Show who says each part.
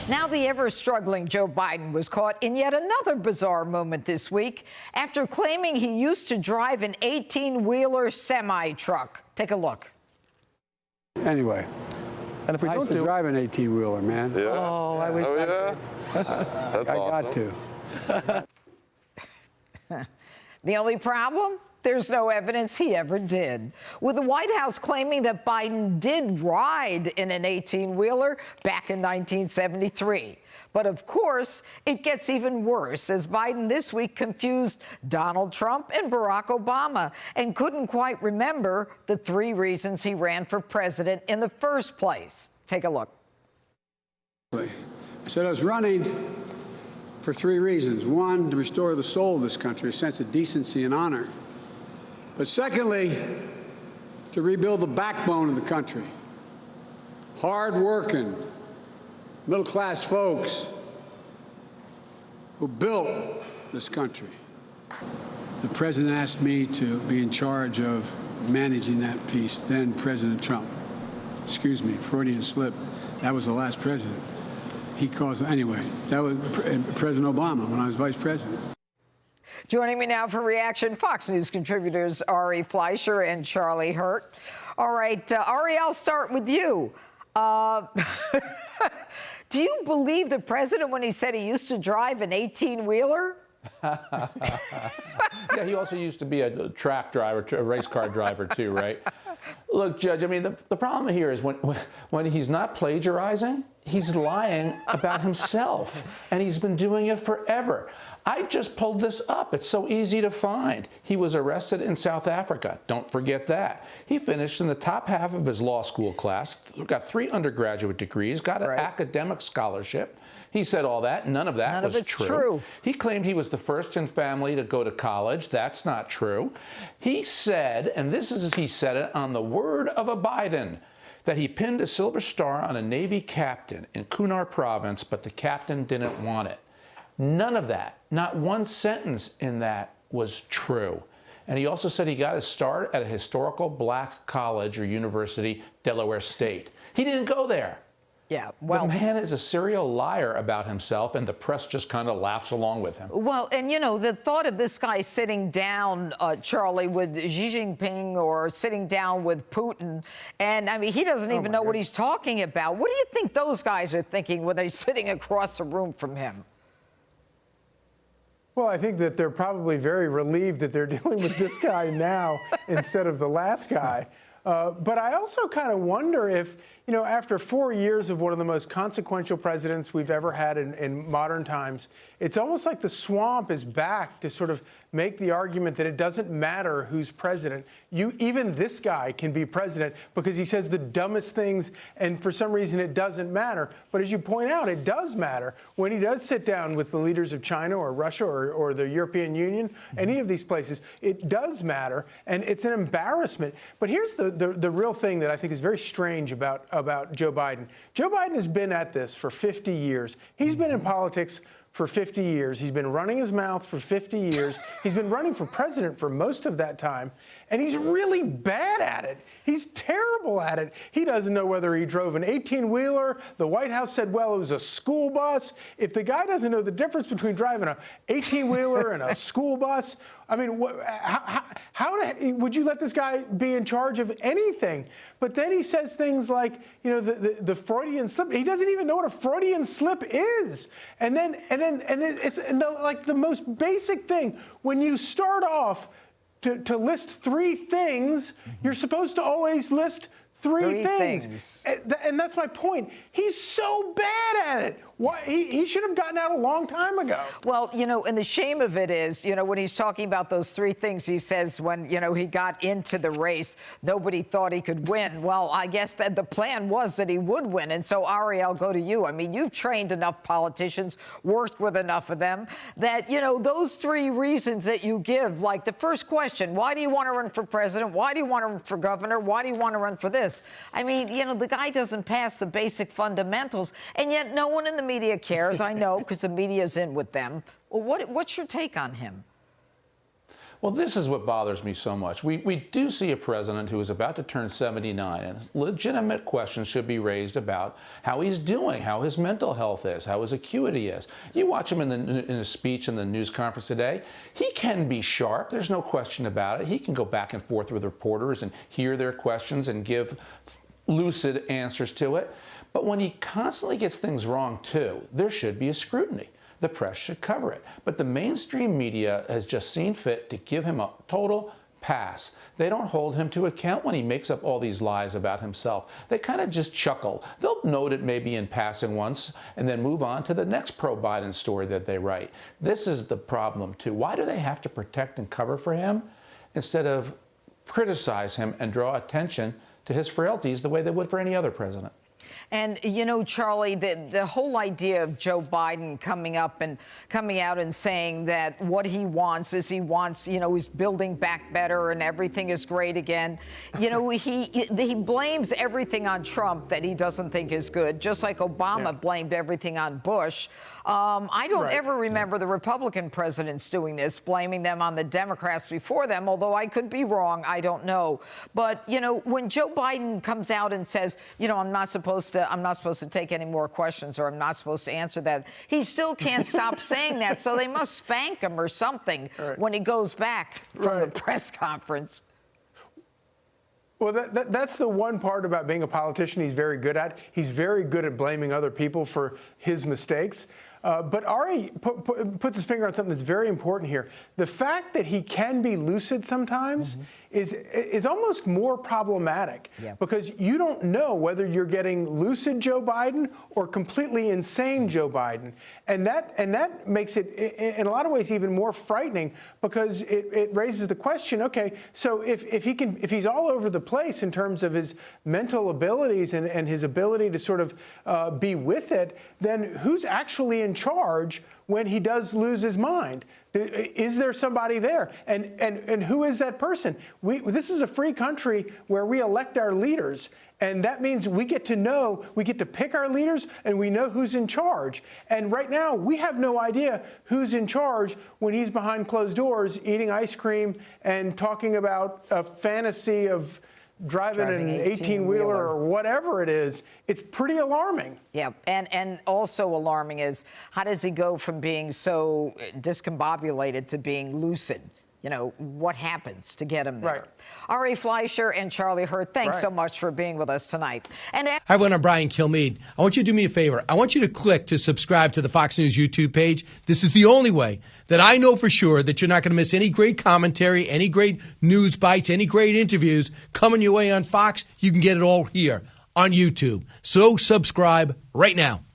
Speaker 1: Now the ever-struggling Joe Biden was caught in yet another bizarre moment this week after claiming he used to drive an 18-wheeler semi-truck. Take a look.
Speaker 2: Anyway,
Speaker 3: and if we
Speaker 2: I
Speaker 3: don't
Speaker 2: used to drive an 18-wheeler, man.
Speaker 4: Yeah.
Speaker 3: Oh, I wish I
Speaker 4: yeah? That's
Speaker 2: I
Speaker 4: awesome.
Speaker 2: got to.
Speaker 1: The only problem? There's no evidence he ever did. With the White House claiming that Biden did ride in an 18-wheeler back in 1973. But of course, it gets even worse as Biden this week confused Donald Trump and Barack Obama and couldn't quite remember the 3 reasons he ran for president in the first place. Take a look.
Speaker 2: I said I was running for 3 reasons. 1, to restore the soul of this country, a sense of decency and honor. But secondly, to rebuild the backbone of the country. Hard-working, middle-class folks who built this country. The president asked me to be in charge of managing that piece, then President Trump. Excuse me, Freudian slip. That was the last president. He caused, anyway, that was President Obama when I was vice president.
Speaker 1: Joining me now for reaction, Fox News contributors Ari Fleischer and Charlie Hurt. All right, Ari, I'll start with you. Do you believe the president when he said he used to drive an 18-wheeler?
Speaker 3: Yeah, he also used to be a track driver, a race car driver too, right? Look, Judge, I mean, the problem here is when he's not plagiarizing, he's lying about himself, and he's been doing it forever. I just pulled this up. It's so easy to find. He was arrested in South Africa. Don't forget that. He finished in the top half of his law school class, got 3 undergraduate degrees, got an academic scholarship. He said all that. None of that was true. He claimed he was the first in family to go to college. That's not true. He said, and this is as he said it on the word of a Biden, that he pinned a silver star on a Navy captain in Kunar province, but the captain didn't want it. None of that, not one sentence in that was true. And he also said he got his start at a historical black college or university, Delaware State. He didn't go there.
Speaker 1: Yeah, well,
Speaker 3: the man is a serial liar about himself, and the press just kind of laughs along with him.
Speaker 1: Well, and you know, the thought of this guy sitting down, Charlie, with Xi Jinping or sitting down with Putin, and I mean, he doesn't even know what he's talking about. What do you think those guys are thinking when they're sitting across the room from him?
Speaker 5: Well, I think that they're probably very relieved that they're dealing with this guy now instead of the last guy. But I also kind of wonder if, you know, after 4 years of one of the most consequential presidents we've ever had in modern times, it's almost like the swamp is back to sort of make the argument that it doesn't matter who's president. Even this guy can be president because he says the dumbest things, and for some reason it doesn't matter. But as you point out, it does matter. When he does sit down with the leaders of China or Russia or the European Union, any of these places, it does matter, and it's an embarrassment. But here's the real thing that I think is very strange about Joe Biden. Joe Biden has been at this for 50 years. He's been in politics for 50 years. He's been running his mouth for 50 years. He's been running for president for most of that time, and he's really bad at it. He's terrible at it. He doesn't know whether he drove an 18-wheeler. The White House said, well, it was a school bus. If the guy doesn't know the difference between driving an 18-wheeler and a school bus, I mean, how would you let this guy be in charge of anything? But then he says things like, you know, the Freudian slip. He doesn't even know what a Freudian slip is. And then it's like the most basic thing. When you start off to list 3 things, you're supposed to always list three things. And that's my point. He's so bad at it. Why, he should have gotten out a long time ago.
Speaker 1: Well, you know, and the shame of it is, you know, when he's talking about those 3 things, he says when, you know, he got into the race, nobody thought he could win. Well, I guess that the plan was that he would win. And so, Ari, I'll go to you. I mean, you've trained enough politicians, worked with enough of them, that, you know, those 3 reasons that you give, like the first question, why do you want to run for president? Why do you want to run for governor? Why do you want to run for this? I mean, you know, the guy doesn't pass the basic fundamentals, and yet no one in the media cares. I know, because the media's in with them. Well, what's your take on him?
Speaker 3: Well, this is what bothers me so much. We do see a president who is about to turn 79, and legitimate questions should be raised about how he's doing, how his mental health is, how his acuity is. You watch him in his speech in the news conference today, he can be sharp. There's no question about it. He can go back and forth with reporters and hear their questions and give lucid answers to it. But when he constantly gets things wrong, too, there should be a scrutiny. The press should cover it. But the mainstream media has just seen fit to give him a total pass. They don't hold him to account when he makes up all these lies about himself. They kind of just chuckle. They'll note it maybe in passing once and then move on to the next pro-Biden story that they write. This is the problem, too. Why do they have to protect and cover for him instead of criticize him and draw attention to his frailties the way they would for any other president?
Speaker 1: And, you know, Charlie, the whole idea of Joe Biden coming out and saying that what he wants is he's building back better and everything is great again. You know, he blames everything on Trump that he doesn't think is good, just like Obama blamed everything on Bush. I don't ever remember the Republican presidents doing this, blaming them on the Democrats before them, although I could be wrong. I don't know. But, you know, when Joe Biden comes out and says, you know, I'm not supposed to take any more questions, or I'm not supposed to answer that, he still can't stop saying that. So they must spank him or something when he goes back from the press conference.
Speaker 5: Well, that's the one part about being a politician he's very good at. He's very good at blaming other people for his mistakes. But Ari puts his finger on something that's very important here. The fact that he can be lucid sometimes is almost more problematic because you don't know whether you're getting lucid Joe Biden or completely insane Joe Biden. And that makes it, in a lot of ways, even more frightening because it raises the question, okay, so if he's all over the place in terms of his mental abilities and his ability to sort of be with it, then who's actually in charge when he does lose his mind? Is there somebody there? And who is that person? This is a free country where we elect our leaders. And that means we get to pick our leaders, and we know who's in charge. And right now, we have no idea who's in charge when he's behind closed doors eating ice cream and talking about a fantasy of driving an 18-wheeler or whatever it is. It's pretty alarming.
Speaker 1: Yeah, and also alarming is how does he go from being so discombobulated to being lucid? You know, what happens to get him there?
Speaker 5: Right.
Speaker 1: Ari Fleischer and Charlie Hurt, thanks so much for being with us tonight. And
Speaker 4: Hi, everyone. I'm Brian Kilmeade. I want you to do me a favor. I want you to click to subscribe to the Fox News YouTube page. This is the only way that I know for sure that you're not going to miss any great commentary, any great news bites, any great interviews coming your way on Fox. You can get it all here on YouTube. So subscribe right now.